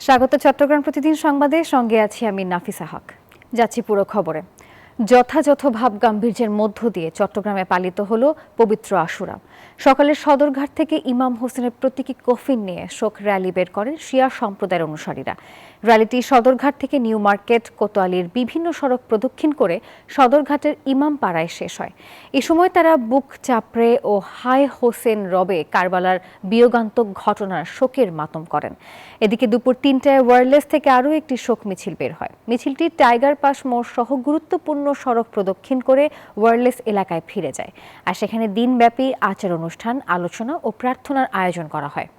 স্বাগত চট্টগ্রাম প্রতিদিন সংবাদে, সঙ্গে আছি আমি নাফিসা হক। যাচ্ছি পুরো খবরে। যথাযথ ভাব গাম্ভীর্যের মধ্য দিয়ে চট্টগ্রামে পালিত হলো পবিত্র আশুরা। সকালে সদরঘাট থেকে ইমাম হোসেনের প্রতীকী কফিন নিয়ে শোক র্যালি বের করেন শিয়া সম্প্রদায়ের অনুসারীরা। র্যালিটি সদরঘাট থেকে নিউ মার্কেট, কোতোয়ালির বিভিন্ন সড়ক প্রদক্ষিণ করে সদরঘাটের ইমাম পাড়ায় শেষ হয়। এ সময় তারা বুক চাপড়ে ও হায় হোসেন রবে কারবালার বিয়োগান্তক ঘটনার শোকের মাতম করেন। এদিকে দুপুর ৩টায় ওয়্যারলেস থেকে আরও একটি শোক মিছিল বের হয়। মিছিলটি টাইগার পাস মোড় সহ গুরুত্বপূর্ণ সড়ক প্রদক্ষিণ করে ওয়্যারলেস এলাকায় ফিরে যায়। আর সেখানে দিনব্যাপী আচার অনুষ্ঠান, আলোচনা ও প্রার্থনার আয়োজন করা হয়।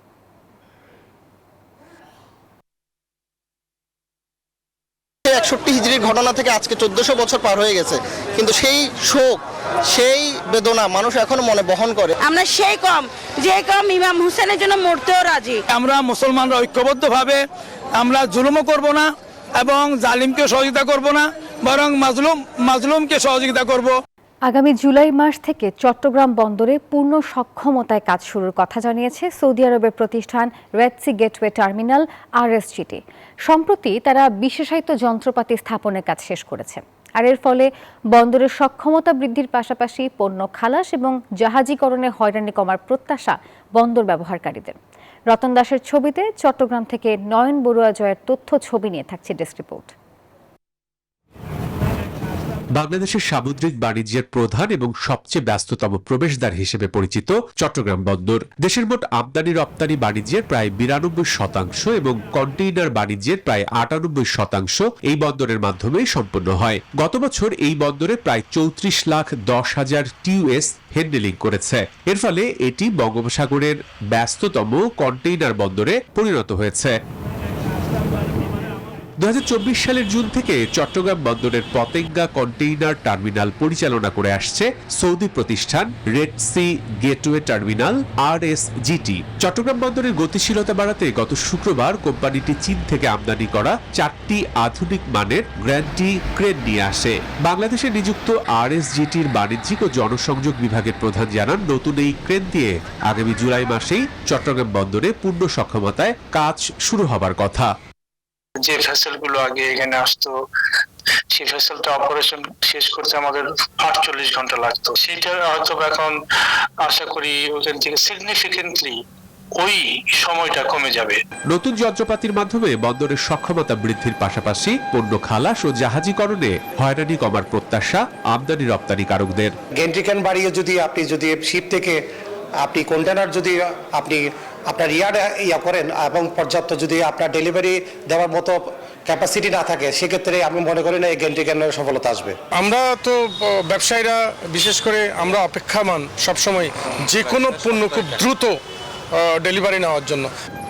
৬১ হিজরির ঘটনা থেকে আজকে ১৪০০ বছর পার হয়ে গেছে, কিন্তু সেই শোক, সেই বেদনা মানুষ এখনো মনে বহন করে। আমরা সেই কম যে কম ইমাম হোসেনের জন্য মরতেও রাজি। আমরা মুসলমানরা ঐক্যবদ্ধভাবে আমরা জুলুমও করব না এবং জালিমকে সহযোগিতা করব না, বরং মাজলুমকে সহযোগিতা করব। আগামী জুলাই মাস থেকে চট্টগ্রাম বন্দরে পূর্ণ সক্ষমতায় কাজ শুরুর কথা জানিয়েছে সৌদি আরবের প্রতিষ্ঠান red sea gateway terminal RSGT। সম্প্রতি তারা বিশেষায়িত যন্ত্রপাতি স্থাপনের কাজ শেষ করেছে। আর এর ফলে বন্দরের সক্ষমতা বৃদ্ধির পাশাপাশি পণ্য খালাস এবং জাহাজীকরণে হয়রানি কমার প্রত্যাশা বন্দর ব্যবহারকারীদের। রতন দাসের ছবিতে চট্টগ্রাম থেকে নয়ন বড়ুয়া জয়ের তথ্য ছবি নিয়ে থাকছে ডেস্ক রিপোর্ট। বাংলাদেশের সামুদ্রিক বাণিজ্যের প্রধান এবং সবচেয়ে ব্যস্ততম প্রবেশদ্বার হিসেবে পরিচিত চট্টগ্রাম বন্দর দেশের মোট আমদানি রপ্তানি বাণিজ্যের প্রায় ৯২% এবং কন্টেইনার বাণিজ্যের প্রায় ৯৮% এই বন্দরের মাধ্যমে সম্পন্ন হয়। গত বছর এই বন্দরে প্রায় ৩৪,১০,০০০ TEU হ্যান্ডেলিং করেছে। এর ফলে এটি বঙ্গোপসাগরের ব্যস্ততম কন্টেইনার বন্দরে পরিণত হয়েছে। ২০২৪ সালের জুন থেকে চট্টগ্রাম বন্দরের পতেঙ্গা কন্টেইনার টার্মিনাল পরিচালনা করে আসছে সৌদি প্রতিষ্ঠান red sea gateway terminal RSGT। Chattogram বন্দরের গতিশীলতা বাড়াতে গত শুক্রবার কোম্পানিটি চীন থেকে আমদানি করা 4টি আধুনিক মানের গ্র্যান্ডি ক্রেন নিয়ে আসে। বাংলাদেশে নিযুক্ত RSGTর বাণিজ্যিক ও জনসংযোগ বিভাগের প্রধান জানান, নতুন এই ক্রেন দিয়ে আগামী জুলাই মাসেই চট্টগ্রাম বন্দরে পূর্ণ সক্ষমতায় কাজ শুরু হবার কথা। যে ভেসেলগুলো আগে এখানে আসতো, সেই ভেসেলটা অপারেশন শেষ করতে আমাদের ৪৮ ঘন্টা লাগতো। সেটা হয়তো এখন আশা করি ওখান থেকে সিগনিফিকেন্টলি ওই সময়টা কমে যাবে। নতুন যন্ত্রপাতির মাধ্যমে বন্দরের সক্ষমতা বৃদ্ধির পাশাপাশি পণ্য খালাস ও জাহাজীকরণে হয়রানি কমার প্রত্যাশা আমদানি রপ্তানিকারকদের। গেন্ট্রিক্যান বাড়িয়ে আপনি শিপ থেকে আপনি কন্টেনার আপনি আপনার ইয়া করেন এবং পর্যাপ্ত যদি আপনার ডেলিভারি দেওয়ার মতো ক্যাপাসিটি না থাকে, সেক্ষেত্রে আমি মনে করি না এই গেন্ট্রিক্যানের সফলতা আসবে। আমরা তো ব্যবসায়ীরা বিশেষ করে আমরা অপেক্ষামান সবসময় যে কোনো পণ্য খুব দ্রুত ডেলিভারি নেওয়ার জন্য।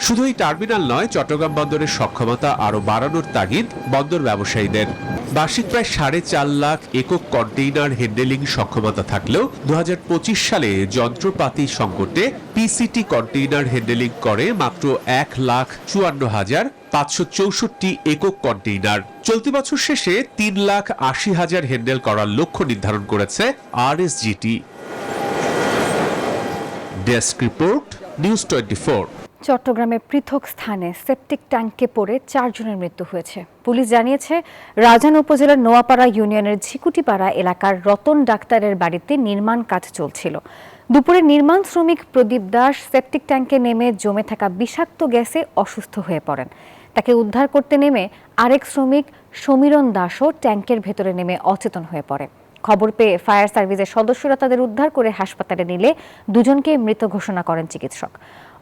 শুধু এই টার্মিনাল নয়, চট্টগ্রাম বন্দরের সক্ষমতা আরও বাড়ানোর তাগিদ বন্দর ব্যবসায়ীদের। বার্ষিক প্রায় ৪.৫ লাখ একক কন্টেইনার হ্যান্ডেলিং সক্ষমতা থাকলেও ২০২৫ সালে যন্ত্রপাতি সংকটে PCT কন্টেইনার হ্যান্ডেলিং করে মাত্র ১,৫৪,৫৬৪ একক কন্টেইনার। চলতি বছর শেষে ৩,৮০,০০০ হ্যান্ডেল করার লক্ষ্য নির্ধারণ করেছে RSGT। Desk report, news 24। চট্টগ্রামে পৃথক স্থানে সেপটিক ট্যাঙ্কে পড়ে 4 জনের মৃত্যু হয়েছে। পুলিশ জানিয়েছে, রাজান উপজেলার নোয়াপাড়া ইউনিয়নের ঝিকুটিপাড়া এলাকার রতন ডাক্তারের বাড়িতে নির্মাণ কাজ চলছিল। দুপুরে নির্মাণ শ্রমিক প্রদীপ দাস সেপটিক ট্যাঙ্কে নেমে জমে থাকা বিষাক্ত গ্যাসে অসুস্থ হয়ে পড়েন। তাকে উদ্ধার করতে নেমে আরেক শ্রমিক সমীরণ দাসও ট্যাঙ্কের ভেতরে নেমে অচেতন হয়ে পড়ে। খবর পেয়ে ফায়ার সার্ভিসের সদস্যরা তাদের উদ্ধার করে হাসপাতালে নিলে দুজনকে মৃত ঘোষণা করেন চিকিৎসক।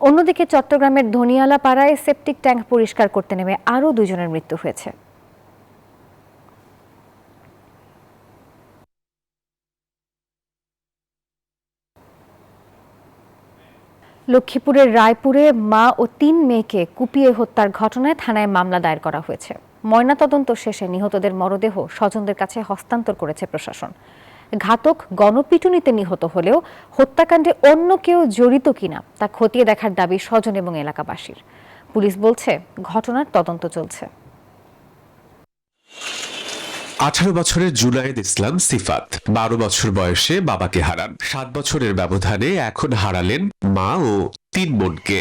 অন্যদিকে চট্টগ্রামের ধনিয়ালা পাড়ায় সেপটিক ট্যাঙ্ক পরিষ্কার করতে নেমে আরও 2 জনের মৃত্যু হয়েছে। লক্ষ্মীপুরের রায়পুরে মা ও 3 মেয়েকে কুপিয়ে হত্যার ঘটনায় থানায় মামলা দায়ের করা হয়েছে। ময়নাতদন্ত শেষে নিহতদের মরদেহ স্বজনদের কাছে হস্তান্তর করেছে প্রশাসন। ঘাতক গণপিটুনিতে নিহত হলেও হত্যাকাণ্ডে অন্য কেউ জড়িত কিনা তা খতিয়ে দেখার দাবি স্বজন এবং এলাকাবাসীর। পুলিশ বলছে, ঘটনার তদন্ত চলছে। 18 বছরের জুনায়েদ ইসলাম সিফাত 12 বছর বয়সে বাবাকে হারান। 7 বছরের ব্যবধানে এখন হারালেন মা ও 3 বোনকে।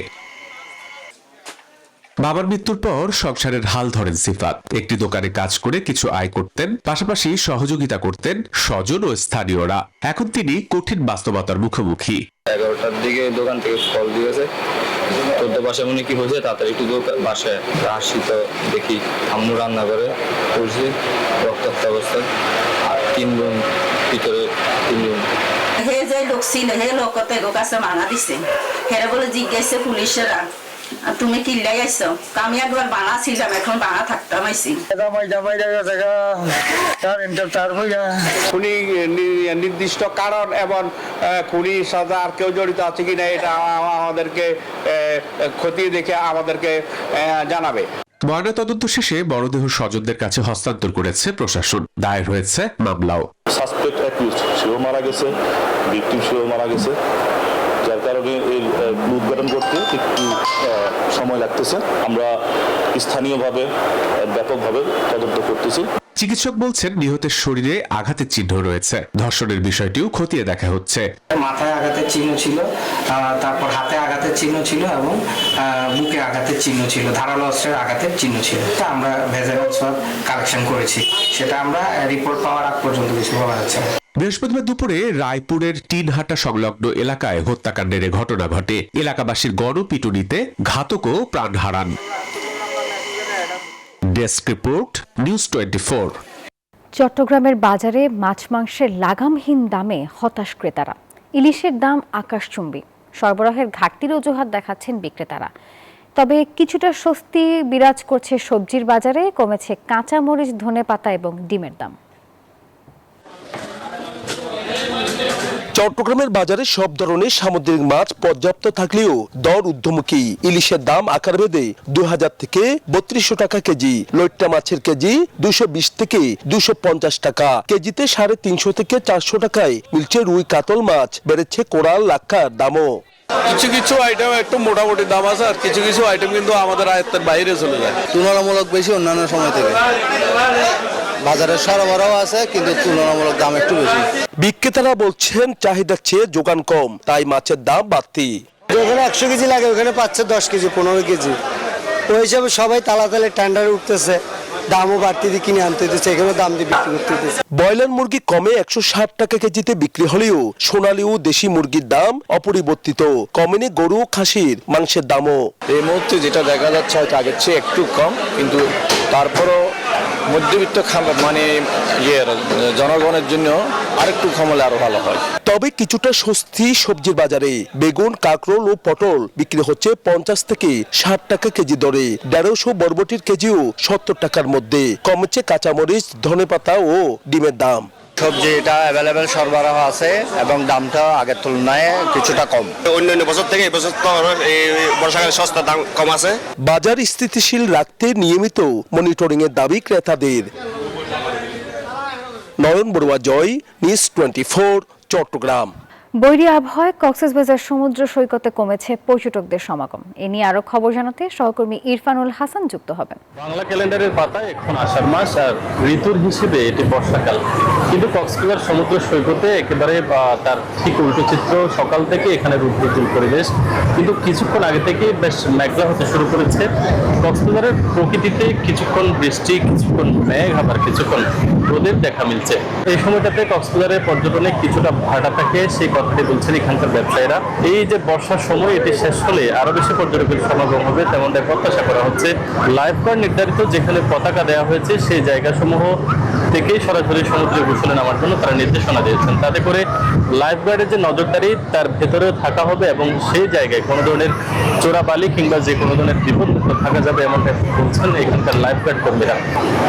বাবার মৃত্যুর পর সংসারের হাল ধরেন সিফাত। একটি দোকানে কাজ করে কিছু আয় করতেন, পাশাপাশি সহযোগিতা করতেন স্বজন ও স্থানীয়রা। এখন তিনি কঠিন বাস্তবতার মুখোমুখি। 11টার দিকে দোকান থেকে কল দিয়েছে, তোর বাসায় মনে কি হয়েছে, তাড়াতাড়ি একটু বাসায় আসি। তো দেখি আম্মু রান্না করে করছি রক্তাক্ত অবস্থায়, আর 3 জন ভিতরে 3 জন। হে যে লোক ছিল হে লোকতে কাছে মানা দিছে, হেরে বলে জিজ্ঞাসা পুলিশেরা তুমি কি লাগাইছো? আমি একবার বানা ছিলাম, এখন বানা থাকতাম আইছি। খুনি নির্দিষ্ট কারণ এবং খুনির সাথে আর কেউ জড়িত আছে কিনা এটা আমাদেরকে খতিয়ে দেখে আমাদেরকে জানাবে। ময়নাতদন্ত শেষে মরদেহ স্বজনদের কাছে হস্তান্তর করেছে প্রশাসন। দায়ের হয়েছে মামলাও। সাসপেক্ট অ্যাকিউজড সেও মারা গেছে, ভিকটিম সেও মারা গেছে, যার কারণে এর উদ্ঘাটন করতে একটু সময় লাগতেছে। আমরা স্থানীয়ভাবে ব্যাপকভাবে তদন্ত করতেছি। চিকিৎসক বলছেন নিহতের শরীরে আঘাতের চিহ্ন রয়েছে। ধর্ষণের বিষয়টিও খতিয়ে দেখা হচ্ছে। মাথায় আঘাতের চিহ্ন ছিল, তারপর হাতে আঘাতের চিহ্ন ছিল এবং বুকে আঘাতের চিহ্ন ছিল, ধারালো অস্ত্রের আঘাতের চিহ্ন ছিল। তা আমরা ভেজাল সব কালেকশন করেছি, সেটা আমরা রিপোর্ট পাওয়ার আগ পর্যন্ত কিছু পাওয়া যাচ্ছে না। বৃহস্পতিবার দুপুরে রায়পুরের টিনহাটা সংলগ্ন এলাকায় হত্যাকাণ্ডের ঘটনা ঘটে। এলাকাবাসীর গণপিটুনিতে ঘাতকও প্রাণ হারান। Desk report, news 24। চট্টগ্রামের বাজারে মাছ মাংসের লাগামহীন দামে হতাশ ক্রেতারা। ইলিশের দাম আকাশচুম্বী, সরবরাহের ঘাটতির অজুহাত দেখাচ্ছেন বিক্রেতারা। তবে কিছুটা স্বস্তি বিরাজ করছে সবজির বাজারে। কমেছে কাঁচামরিচ, ধনেপাতা এবং ডিমের দাম। চট্টগ্রামের বাজারে সব ধরনের সামুদ্রিক মাছ পর্যাপ্ত থাকলেও দর ঊর্ধ্বমুখী। ইলিশের দাম আকার ভেদে 2000 থেকে 3200 টাকা কেজি, লইট্টা মাছের কেজি 220 থেকে 250 টাকা, কেজিতে 350 থেকে 400 টাকায় মিলছে রুই, কাতল মাছ। বেড়েছে কোরাল, লাক্কার দামও। কিছু কিছু আইটেম একটু মোটামুটি দাম আছে, আর কিছু কিছু আইটেম কিন্তু আমাদের আয়ত্তের বাইরে চলে যায়, তুলনামূলক বেশি অন্যান্য সময় থেকে। বাজারে সরবরাহ আছে কিন্তু তুলনামূলক দাম একটু বেশি। বিক্রেতারা বলছেন চাহিদার চেয়ে যোগান কম, তাই মাছের দাম বাড়তি। যেখানে 100 কেজি লাগে ওখানে পাচ্ছে 10 কেজি, 15 কেজি। ওই হিসাবে সবাই তালাতালে টেন্ডারে উঠতেছে, দামও বাড়তি দিয়ে কিনে আনতে দিচ্ছে, এখানে দাম দিয়ে বিক্রি করতে দিচ্ছে। ব্রয়লার মুরগি কমে 160 টাকা কেজিতে বিক্রি হলেও সোনালী ও দেশি মুরগির দাম অপরিবর্তিত। কমেনি গরু, খাসির মাংসের দামও। এই মুহূর্তে যেটা দেখা যাচ্ছে হয়তো আগের চেয়ে একটু কম, কিন্তু তারপরও মধ্যবিত্ত মানে জনগণের জন্য আরেকটু কম হলে আরো ভালো হয়। তবে কিছুটা স্বস্তি সবজির বাজারে। বেগুন, কাঁকরোল ও পটল বিক্রি হচ্ছে 50 থেকে 60 টাকা কেজি দরে। 150 বরবটির কেজিও 70 টাকার মধ্যে। কমেছে কাঁচামরিচ, ধনেপাতা ও ডিমের দাম। সবজি এটা অ্যাভেলেবেল সরবরাহ আছে এবং দামটা আগের তুলনায় কিছুটা কম। অন্যান্য বছর থেকে এই বছর তো এই বর্ষাকালে সস্তা দাম কম আছে। বাজার স্থিতিশীল রাখতে নিয়মিত মনিটরিং এর দাবি ক্রেতাদের। নয়ন বড়ুয়া, জয়, নিউজ 24, চট্টগ্রাম। বৈরী আবহাওয়ায় কক্সবাজার সমুদ্র সৈকতে কমেছে পর্যটকদের সমাগম। এ নিয়ে আরো খবর জানাতে সহকর্মী ইরফানুল হাসান যুক্ত হবেন। বাংলা ক্যালেন্ডারের পাতায় এখন আষাঢ় মাস, আর ঋতুর হিসেবে এটি বর্ষাকাল। কিন্তু কক্সবাজার সমুদ্র সৈকতে একেবারে তার ঠিক উল্টো চিত্র। সকাল থেকে এখানে রুদ্রতুল পরিবেশ, কিন্তু কিছুক্ষণ আগে থেকে বেশ মেঘলা হতে শুরু করেছে। কক্সবাজারের প্রকৃতিতে কিছুক্ষণ বৃষ্টি, কিছুক্ষণ মেঘ, আবার কিছুক্ষণ রোদের দেখা মিলছে। এই সময়টাতে কক্সবাজারের পর্যটনে কিছুটা ভাটা থাকে, সেই কথাটি বলছেন এখানকার ব্যবসায়ীরা। এই যে বর্ষার সময় এটি শেষ হলে আরো বেশি পর্যটকের সমাগম হবে, তেমনটাই প্রত্যাশা করা হচ্ছে। লাইফগার্ড নির্ধারিত যেখানে পতাকা দেওয়া হয়েছে সেই জায়গাসমূহ থেকেই সরাসরি সমুদ্রে গোসলে নামার জন্য তারা নির্দেশনা দিয়েছেন। তাতে করে লাইফগার্ডের যে নজরদারি তার ভেতরেও থাকা হবে এবং সেই জায়গায় কোনো ধরনের চোরাবালি কিংবা যে কোনো ধরনের বিপদমুক্ত থাকা যাবে, এমনটা বলছেন এখানকার লাইফগার্ড কর্মীরা।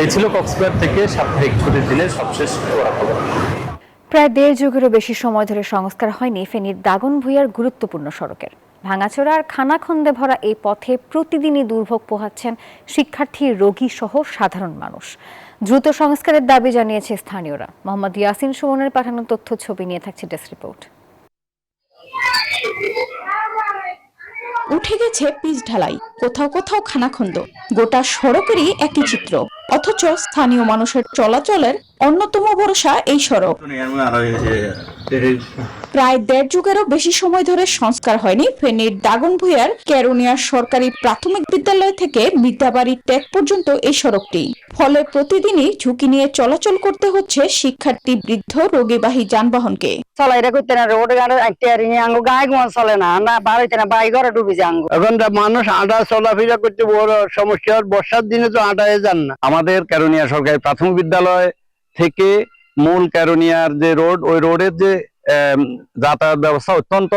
এই ছিল কক্সবাজার থেকে সাপ্তাহিক ছুটির দিনের সবশেষ খবর। প্রায় 1.5 যুগেরও বেশি সময় ধরে সংস্কার হয়নি ফেনীর দাগনভূঞার গুরুত্বপূর্ণ সড়কের। ভাঙাচোরা আর খানাখন্দে ভরা এই পথে প্রতিদিনই দুর্ভোগ পোহাচ্ছেন শিক্ষার্থী, রোগী সহ সাধারণ মানুষ। দ্রুত সংস্কারের দাবি জানিয়েছে স্থানীয়রা। মোহাম্মদ ইয়াসিন সুমনের পাঠানো তথ্য ছবি নিয়ে থাকছে ডেস্ক রিপোর্ট। উঠে গেছে পিচ ঢালাই, কোথাও কোথাও খানাখন্দ, গোটা সড়কেরই একই চিত্র। অথচ স্থানীয় মানুষের চলাচলের অন্যতম ভরসা এই সড়ক। প্রায় 1.5 যুগেরও বেশি সময় ধরে সংস্কার হয়নি ফেনীর দাগনভূঞার কেরুনিয়া সরকারি প্রাথমিক বিদ্যালয় থেকে মিদ্যাবাড়ি টেক পর্যন্ত এই সড়কটি। ফলে প্রতিদিনই ঝুঁকি নিয়ে চলাচল করতে হচ্ছে শিক্ষার্থী, বৃদ্ধ, রোগীবাহী যানবাহনকে। চলাইরা করতে না রোড গাড়ি আইতে আঙ্গো গায়ে গোয়া চলে না না বাড়িতে না বাই ঘরে ডুবে যায় আঙ্গো। এখন মানুষ হাঁটা চলাফেরা করতে বড় সমস্যা, বর্ষার দিনে তো হাঁটায় যান না। আমাদের কেরুনিয়া সরকারি প্রাথমিক বিদ্যালয় থেকে মূল কেরুনিয়ার যে রোড, ওই রোডের যে যাতায়াত ব্যবস্থা অত্যন্ত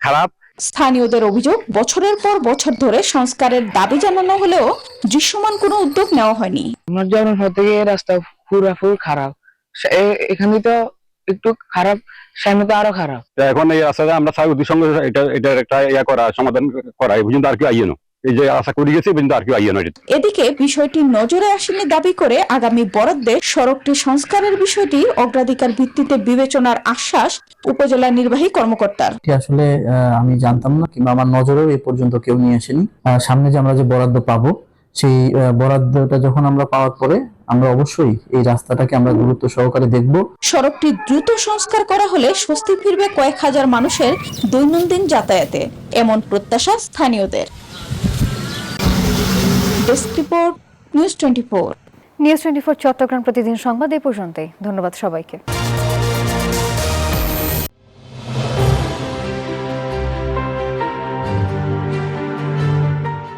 খারাপ। স্থানীয়দের অভিযোগ, বছরের পর বছর ধরে সংস্কারের দাবি জানানো হলেও দৃশ্যমান কোনো উদ্যোগ নেওয়া হয়নি। আমার জন্মের পর থেকে রাস্তা পুরোপুরি খারাপ, এখানে তো একটু খারাপ, সামনে তো আরো খারাপ। এখন এই রাস্তাটা আমরা চাই অতি সঙ্গে এটার একটা করা, সমাধান করা, এই পর্যন্ত আর কি আইয়ে না, এই যে আশা করে গেছি কিন্তু আর কি আইয়ে না। এদিকে বিষয়টি নজরে আসেনি দাবি করে আগামী বরাদ্দে সড়কটি সংস্কারের বিষয়টি অগ্রাধিকার ভিত্তিতে বিবেচনার আশ্বাস উপজেলা নির্বাহী কর্মকর্তার। আসলে আমি জানতাম না, কিংবা আমার নজরেও এ পর্যন্ত কেউ নিয়ে আসেনি। সামনে যে আমরা যে বরাদ্দ পাবো, সেই বরাদ্দটা যখন আমরা পাওয়ার পরে আমরা অবশ্যই এই রাস্তাটাকে আমরা গুরুত্ব সহকারে দেখব। সড়কটি দ্রুত সংস্কার করা হলে স্বস্তি ফিরবে কয়েক হাজার মানুষের দৈনন্দিন যাতায়াতে, এমন প্রত্যাশা স্থানীয়দের। Desk report, news 24। News 24 Chattogram প্রতিদিন সংবাদ এই পর্যন্তই। ধন্যবাদ সবাইকে।